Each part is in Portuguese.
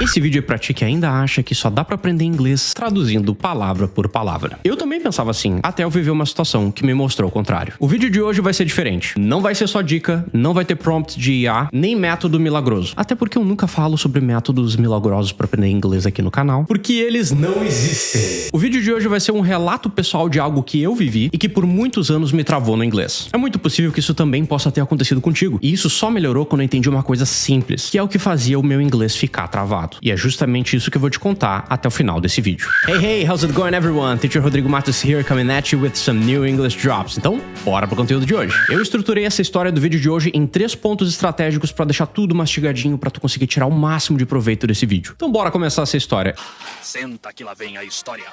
Esse vídeo é pra ti que ainda acha que só dá pra aprender inglês traduzindo palavra por palavra. Eu também pensava assim, até eu viver uma situação que me mostrou o contrário. O vídeo de hoje vai ser diferente. Não vai ser só dica, não vai ter prompt de IA, nem método milagroso. Até porque eu nunca falo sobre métodos milagrosos pra aprender inglês aqui no canal, porque eles não existem. O vídeo de hoje vai ser um relato pessoal de algo que eu vivi e que por muitos anos me travou no inglês. É muito possível que isso também possa ter acontecido contigo. E isso só melhorou quando eu entendi uma coisa simples, que é o que fazia o meu inglês ficar travado. E é justamente isso que eu vou te contar até o final desse vídeo. Hey, how's it going everyone? Teacher Rodrigo Matos here, coming at you with some new English drops. Então, bora pro conteúdo de hoje. Eu estruturei essa história do vídeo de hoje em 3 pontos estratégicos pra deixar tudo mastigadinho pra tu conseguir tirar o máximo de proveito desse vídeo. Então bora começar essa história. Senta que lá vem a história.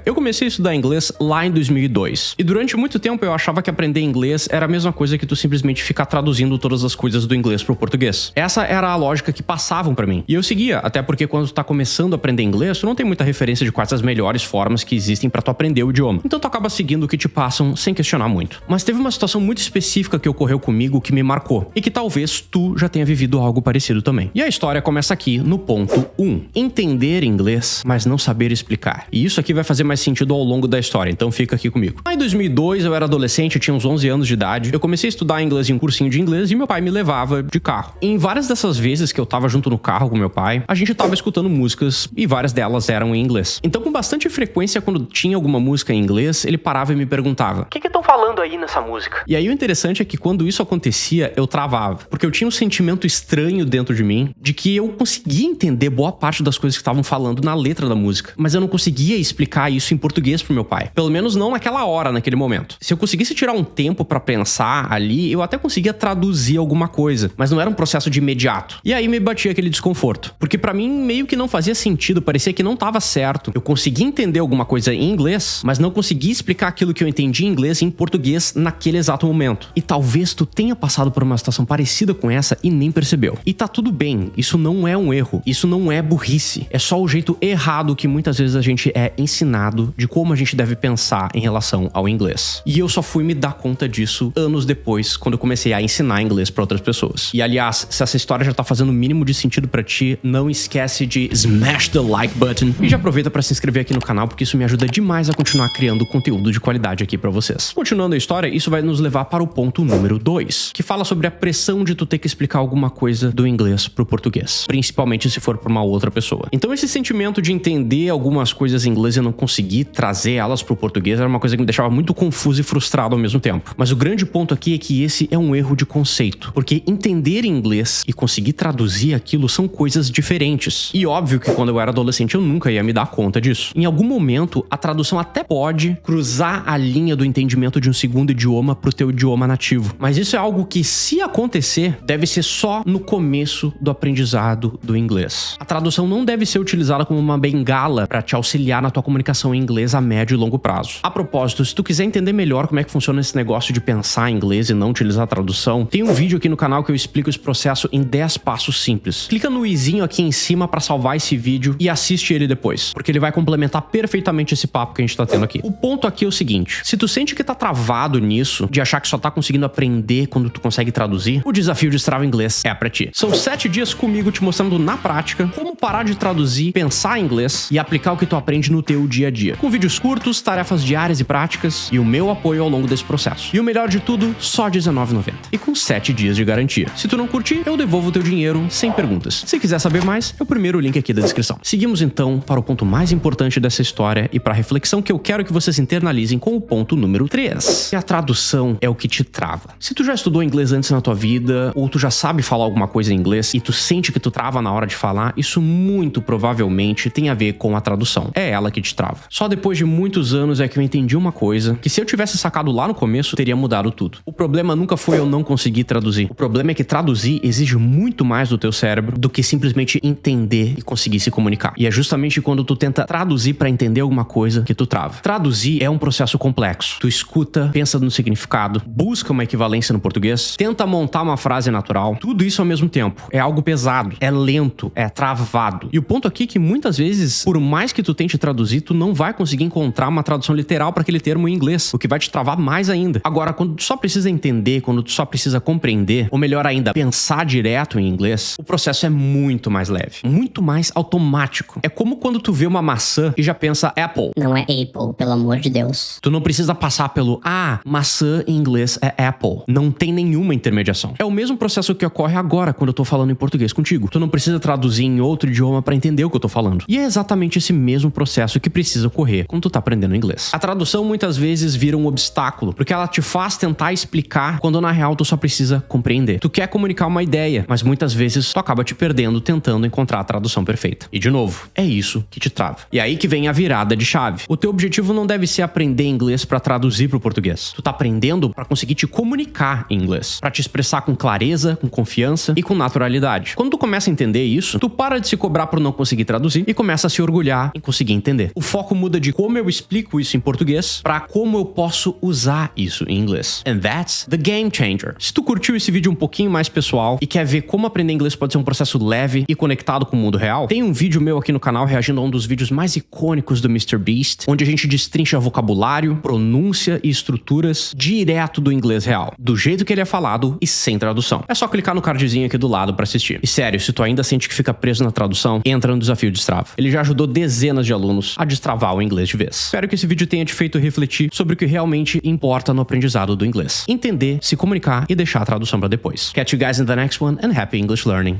Eu comecei a estudar inglês lá em 2002. E durante muito tempo eu achava que aprender inglês era a mesma coisa que tu simplesmente ficar traduzindo todas as coisas do inglês pro português. Essa era a lógica que passavam pra mim. E eu seguia, até porque quando tu tá começando a aprender inglês, tu não tem muita referência de quais as melhores formas que existem pra tu aprender o idioma. Então tu acaba seguindo o que te passam sem questionar muito. Mas teve uma situação muito específica que ocorreu comigo que me marcou. E que talvez tu já tenha vivido algo parecido também. E a história começa aqui no ponto 1. Entender inglês, mas não saber explicar. E isso aqui vai fazer mais sentido ao longo da história, então fica aqui comigo. Lá em 2002, eu era adolescente, eu tinha uns 11 anos de idade. Eu comecei a estudar inglês em um cursinho de inglês e meu pai me levava de carro. E em várias dessas vezes que eu tava junto no carro com meu pai, a gente tava escutando músicas e várias delas eram em inglês. Então, com bastante frequência, quando tinha alguma música em inglês, ele parava e me perguntava: "O que estão falando aí nessa música?" E aí o interessante é que quando isso acontecia, eu travava, porque eu tinha um sentimento estranho dentro de mim de que eu conseguia entender boa parte das coisas que estavam falando na letra da música, mas eu não conseguia explicar isso em português pro meu pai. Pelo menos não naquela hora, naquele momento. Se eu conseguisse tirar um tempo pra pensar ali, eu até conseguia traduzir alguma coisa, mas não era um processo de imediato. E aí me batia aquele desconforto, porque pra mim meio que não fazia sentido, parecia que não tava certo. Eu conseguia entender alguma coisa em inglês, mas não conseguia explicar aquilo que eu entendi em inglês em português naquele exato momento. E talvez tu tenha passado por uma situação parecida com essa e nem percebeu. E tá tudo bem, isso não é um erro, isso não é burrice, é só o jeito errado que muitas vezes a gente é ensinado de como a gente deve pensar em relação ao inglês. E eu só fui me dar conta disso anos depois, quando eu comecei a ensinar inglês pra outras pessoas. E aliás, se essa história já tá fazendo o mínimo de sentido pra ti, não esquece de smash the like button e já aproveita pra se inscrever aqui no canal, porque isso me ajuda demais a continuar criando conteúdo de qualidade aqui pra vocês. Continuando a história, isso vai nos levar para o ponto número 2, que fala sobre a pressão de tu ter que explicar alguma coisa do inglês pro português, principalmente se for pra uma outra pessoa. Então esse sentimento de entender algumas coisas em inglês e não conseguir trazer elas pro português era uma coisa que me deixava muito confuso e frustrado ao mesmo tempo. Mas o grande ponto aqui é que esse é um erro de conceito, porque entender inglês e conseguir traduzir aquilo são coisas diferentes. E óbvio que quando eu era adolescente eu nunca ia me dar conta disso. Em algum momento, a tradução até pode cruzar a linha do entendimento de um segundo idioma pro teu idioma nativo. Mas isso é algo que, se acontecer, deve ser só no começo do aprendizado do inglês. A tradução não deve ser utilizada como uma bengala para te auxiliar na tua comunicação em inglês a médio e longo prazo. A propósito, se tu quiser entender melhor como é que funciona esse negócio de pensar em inglês e não utilizar a tradução, tem um vídeo aqui no canal que eu explico esse processo em 10 passos simples. Clica no izinho aqui em cima para salvar esse vídeo e assiste ele depois, porque ele vai complementar perfeitamente esse papo que a gente tá tendo aqui. O ponto aqui é o seguinte: se tu sente que tá travado nisso, de achar que só tá conseguindo aprender quando tu consegue traduzir, o desafio de Destrava Inglês é pra ti. São 7 dias comigo te mostrando na prática como parar de traduzir, pensar em inglês e aplicar o que tu aprende no teu dia a dia. Com vídeos curtos, tarefas diárias e práticas e o meu apoio ao longo desse processo. E o melhor de tudo, só R$19,90. E com 7 dias de garantia. Se tu não curtir, eu devolvo o teu dinheiro sem perguntas. Se quiser saber mais, é o primeiro link aqui da descrição. Seguimos então para o ponto mais importante dessa história e para a reflexão que eu quero que vocês internalizem com o ponto número 3. Que a tradução é o que te trava. Se tu já estudou inglês antes na tua vida, ou tu já sabe falar alguma coisa em inglês e tu sente que tu trava na hora de falar, isso muito provavelmente tem a ver com a tradução. É ela que te trava. Só depois de muitos anos é que eu entendi uma coisa, que se eu tivesse sacado lá no começo, teria mudado tudo. O problema nunca foi eu não conseguir traduzir. O problema é que traduzir exige muito mais do teu cérebro do que simplesmente entender e conseguir se comunicar. E é justamente quando tu tenta traduzir pra entender alguma coisa que tu trava. Traduzir é um processo complexo. Tu escuta, pensa no significado, busca uma equivalência no português, tenta montar uma frase natural, tudo isso ao mesmo tempo. É algo pesado, é lento, é travado. E o ponto aqui é que muitas vezes, por mais que tu tente traduzir, tu não não vai conseguir encontrar uma tradução literal para aquele termo em inglês, o que vai te travar mais ainda. Agora, quando tu só precisa entender, quando tu só precisa compreender, ou melhor ainda, pensar direto em inglês, o processo é muito mais leve, muito mais automático. É como quando tu vê uma maçã e já pensa Apple. Não é Apple, pelo amor de Deus. Tu não precisa passar pelo maçã em inglês é Apple. Não tem nenhuma intermediação. É o mesmo processo que ocorre agora quando eu tô falando em português contigo. Tu não precisa traduzir em outro idioma pra entender o que eu tô falando. E é exatamente esse mesmo processo que precisa ocorrer quando tu tá aprendendo inglês. A tradução muitas vezes vira um obstáculo, porque ela te faz tentar explicar quando na real tu só precisa compreender. Tu quer comunicar uma ideia, mas muitas vezes tu acaba te perdendo tentando encontrar a tradução perfeita. E de novo, é isso que te trava. E aí que vem a virada de chave. O teu objetivo não deve ser aprender inglês pra traduzir pro português. Tu tá aprendendo pra conseguir te comunicar em inglês, pra te expressar com clareza, com confiança e com naturalidade. Quando tu começa a entender isso, tu para de se cobrar por não conseguir traduzir e começa a se orgulhar em conseguir entender. O foco muda de como eu explico isso em português pra como eu posso usar isso em inglês. And that's the game changer. Se tu curtiu esse vídeo um pouquinho mais pessoal e quer ver como aprender inglês pode ser um processo leve e conectado com o mundo real, tem um vídeo meu aqui no canal reagindo a um dos vídeos mais icônicos do MrBeast, onde a gente destrincha vocabulário, pronúncia e estruturas direto do inglês real, do jeito que ele é falado e sem tradução. É só clicar no cardzinho aqui do lado pra assistir. E sério, se tu ainda sente que fica preso na tradução, entra no desafio Destrava. Ele já ajudou dezenas de alunos a destravar o inglês de vez. Espero que esse vídeo tenha te feito refletir sobre o que realmente importa no aprendizado do inglês. Entender, se comunicar e deixar a tradução pra depois. Catch you guys in the next one and happy English learning.